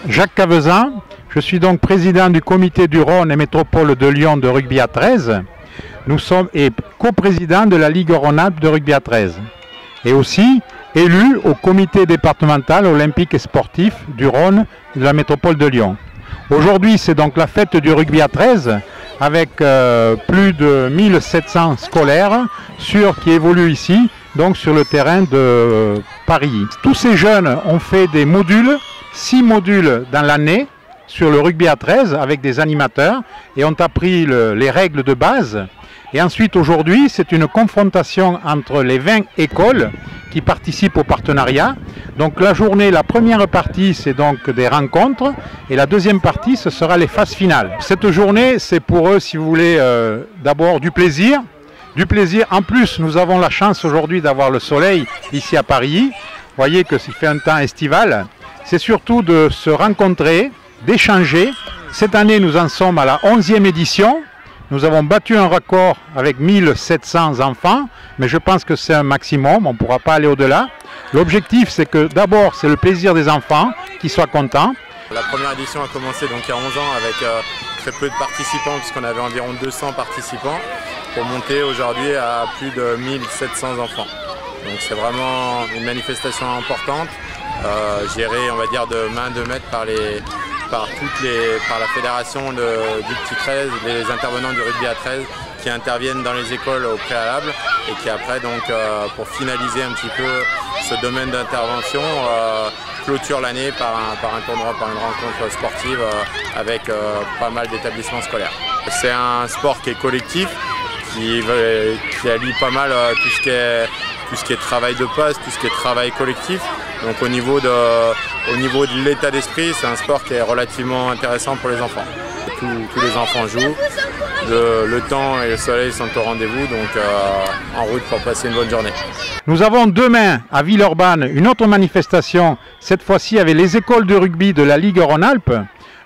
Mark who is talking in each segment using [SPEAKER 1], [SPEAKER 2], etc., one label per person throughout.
[SPEAKER 1] Jacques Cavezan, je suis donc président du comité du Rhône et métropole de Lyon de rugby à 13. Nous sommes et coprésident de la Ligue Rhône-Alpes de rugby à 13. Et aussi élu au comité départemental olympique et sportif du Rhône et de la métropole de Lyon. Aujourd'hui, c'est donc la fête du rugby à 13 avec plus de 1700 scolaires qui évoluent ici, donc sur le terrain de Paris. Tous ces jeunes ont fait des modules, 6 modules dans l'année sur le rugby à 13 avec des animateurs et ont appris les règles de base. Et ensuite aujourd'hui, c'est une confrontation entre les 20 écoles qui participent au partenariat. Donc la journée, la première partie, c'est donc des rencontres et la deuxième partie, ce sera les phases finales. Cette journée, c'est pour eux, si vous voulez, d'abord du plaisir. Du plaisir. En plus, nous avons la chance aujourd'hui d'avoir le soleil ici à Paris. Vous voyez que s'il fait un temps estival. C'est surtout de se rencontrer, d'échanger. Cette année, nous en sommes à la 11e édition. Nous avons battu un record avec 1700 enfants, mais je pense que c'est un maximum, on ne pourra pas aller au-delà. L'objectif, c'est que d'abord, c'est le plaisir des enfants, qu'ils soient contents.
[SPEAKER 2] La première édition a commencé donc il y a 11 ans avec très peu de participants, puisqu'on avait environ 200 participants, pour monter aujourd'hui à plus de 1700 enfants. Donc c'est vraiment une manifestation importante, gérée, on va dire, de main de maître par la fédération du petit 13, les intervenants du rugby à 13 qui interviennent dans les écoles au préalable et qui après, donc, pour finaliser un petit peu ce domaine d'intervention, clôture l'année par un tournoi, par une rencontre sportive avec pas mal d'établissements scolaires. C'est un sport qui est collectif, qui allie pas mal tout ce qui est travail de passe, tout ce qui est travail collectif. Donc au niveau de l'état d'esprit, c'est un sport qui est relativement intéressant pour les enfants. Tous les enfants jouent, le temps et le soleil sont au rendez-vous, donc en route pour passer une bonne journée.
[SPEAKER 1] Nous avons demain à Villeurbanne une autre manifestation, cette fois-ci avec les écoles de rugby de la Ligue Rhône-Alpes.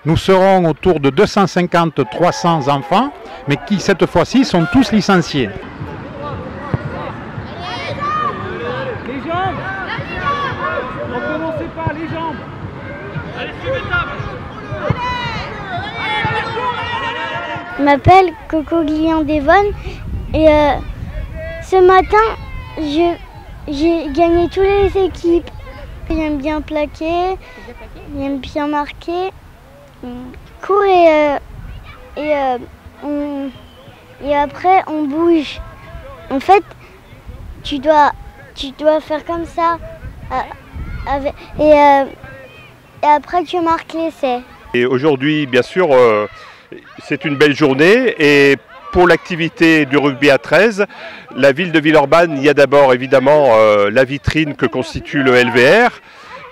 [SPEAKER 1] Nous serons autour de 250-300 enfants, mais qui cette fois-ci sont tous licenciés.
[SPEAKER 3] Les jambes. Recommencez pas, les jambes. Allez, suivez table.
[SPEAKER 4] Je m'appelle Coco Guillon-Devon et ce matin, j'ai gagné toutes les équipes. J'aime bien plaquer, j'aime bien marquer, courir et après on bouge. En fait, tu dois faire comme ça et après tu marques l'essai.
[SPEAKER 5] Et aujourd'hui, bien sûr, c'est une belle journée et pour l'activité du rugby à 13, la ville de Villeurbanne, il y a d'abord évidemment la vitrine que constitue le LVR,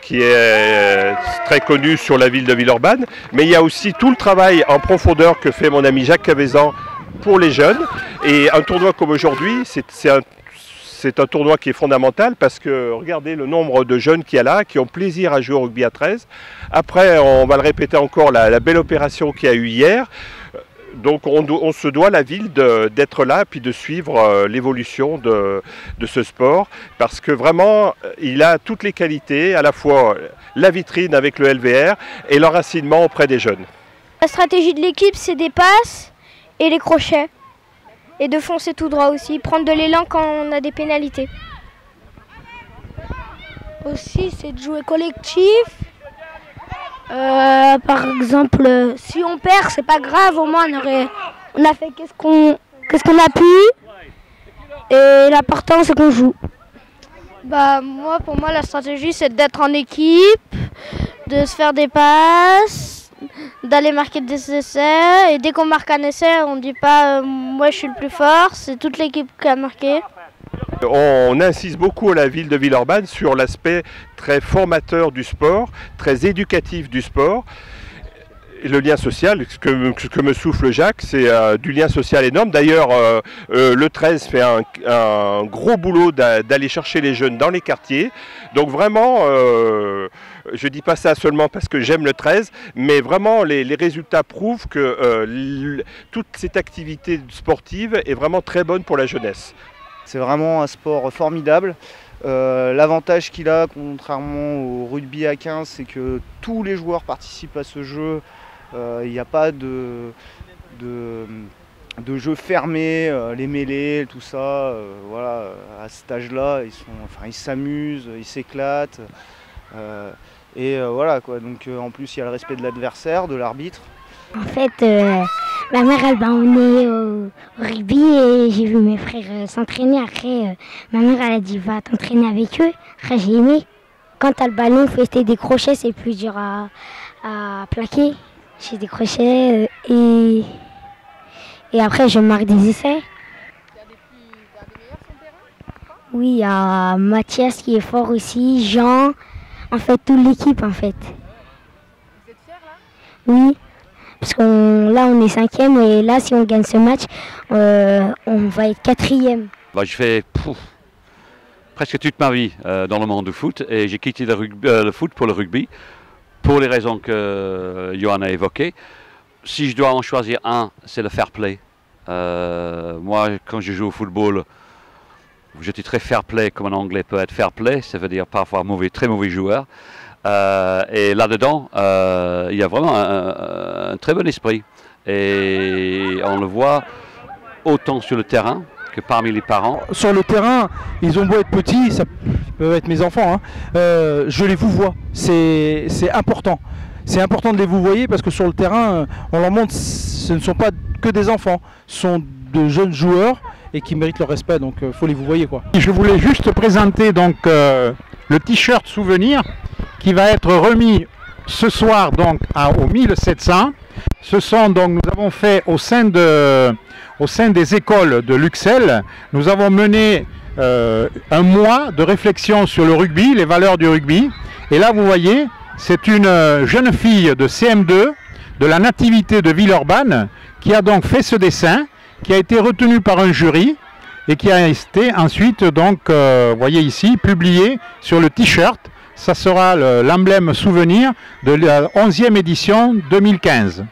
[SPEAKER 5] qui est très connu sur la ville de Villeurbanne, mais il y a aussi tout le travail en profondeur que fait mon ami Jacques Cavezan pour les jeunes. Et un tournoi comme aujourd'hui, c'est un tournoi qui est fondamental parce que regardez le nombre de jeunes qu'il y a là, qui ont plaisir à jouer au rugby à 13. Après, on va le répéter encore, la belle opération qu'il y a eu hier. Donc on se doit, la ville, d'être là puis de suivre l'évolution de ce sport parce que vraiment, il a toutes les qualités, à la fois la vitrine avec le LVR et l'enracinement auprès des jeunes.
[SPEAKER 6] La stratégie de l'équipe, c'est des passes et les crochets. Et de foncer tout droit aussi, prendre de l'élan quand on a des pénalités.
[SPEAKER 7] Aussi, c'est de jouer collectif. Par exemple, si on perd, c'est pas grave, au moins on a fait qu'est-ce qu'on a pu. Et l'important, c'est qu'on joue.
[SPEAKER 6] Pour moi, la stratégie, c'est d'être en équipe, de se faire des passes, d'aller marquer des essais. Et dès qu'on marque un essai, on ne dit pas moi je suis le plus fort, c'est toute l'équipe qui a marqué.
[SPEAKER 5] On insiste beaucoup à la ville de Villeurbanne sur l'aspect très formateur du sport, très éducatif du sport. Et le lien social, ce que me souffle Jacques, c'est du lien social énorme. D'ailleurs, le 13 fait un gros boulot d'aller chercher les jeunes dans les quartiers. Donc vraiment, je ne dis pas ça seulement parce que j'aime le 13, mais vraiment les résultats prouvent que toute cette activité sportive est vraiment très bonne pour la jeunesse.
[SPEAKER 8] C'est vraiment un sport formidable. L'avantage qu'il a, contrairement au rugby à 15, c'est que tous les joueurs participent à ce jeu. Il n'y a pas de jeu fermé, les mêlées, tout ça. Voilà, à cet âge-là, ils s'amusent, ils s'éclatent. Voilà quoi. Donc en plus, il y a le respect de l'adversaire, de l'arbitre.
[SPEAKER 7] En fait, ma mère elle m'a emmenée au rugby et j'ai vu mes frères s'entraîner. Après, ma mère elle a dit va t'entraîner avec eux. Après j'ai aimé. Quand t'as le ballon, faut essayer des crochets, c'est plus dur à plaquer. J'ai des crochets et après je marque des essais.
[SPEAKER 9] Il y a des meilleurs sur le terrain?
[SPEAKER 7] Oui, il y a Mathias qui est fort aussi, Jean, en fait toute l'équipe en fait.
[SPEAKER 9] Vous êtes fiers là?
[SPEAKER 7] Oui. Parce que là, on est 5e et là, si on gagne ce match, on va être 4e.
[SPEAKER 10] Bah, je fais presque toute ma vie dans le monde du foot et j'ai quitté le foot pour le rugby pour les raisons que Johan a évoquées. Si je dois en choisir un, c'est le fair play. Moi, quand je joue au football, j'étais très fair play, comme en anglais peut être fair play, ça veut dire parfois très mauvais joueur. Et là-dedans, il y a vraiment un très bon esprit. Et on le voit autant sur le terrain que parmi les parents.
[SPEAKER 11] Sur le terrain, ils ont beau être petits, ça peut être mes enfants, hein, je les vouvoie. C'est important. C'est important de les vouvoyer parce que sur le terrain, on leur montre ce ne sont pas que des enfants, ce sont de jeunes joueurs et qui méritent leur respect, donc il faut les vouvoyer quoi.
[SPEAKER 1] Je voulais juste présenter donc le t-shirt souvenir qui va être remis ce soir donc au 1700. Ce sont donc, nous avons fait au sein des écoles de Luxel, nous avons mené un mois de réflexion sur le rugby, les valeurs du rugby. Et là vous voyez, c'est une jeune fille de CM2 de la Nativité de Villeurbanne qui a donc fait ce dessin, qui a été retenu par un jury et qui a été ensuite donc, vous voyez ici, publié sur le t-shirt. Ça sera l'emblème souvenir de la 11e édition 2015.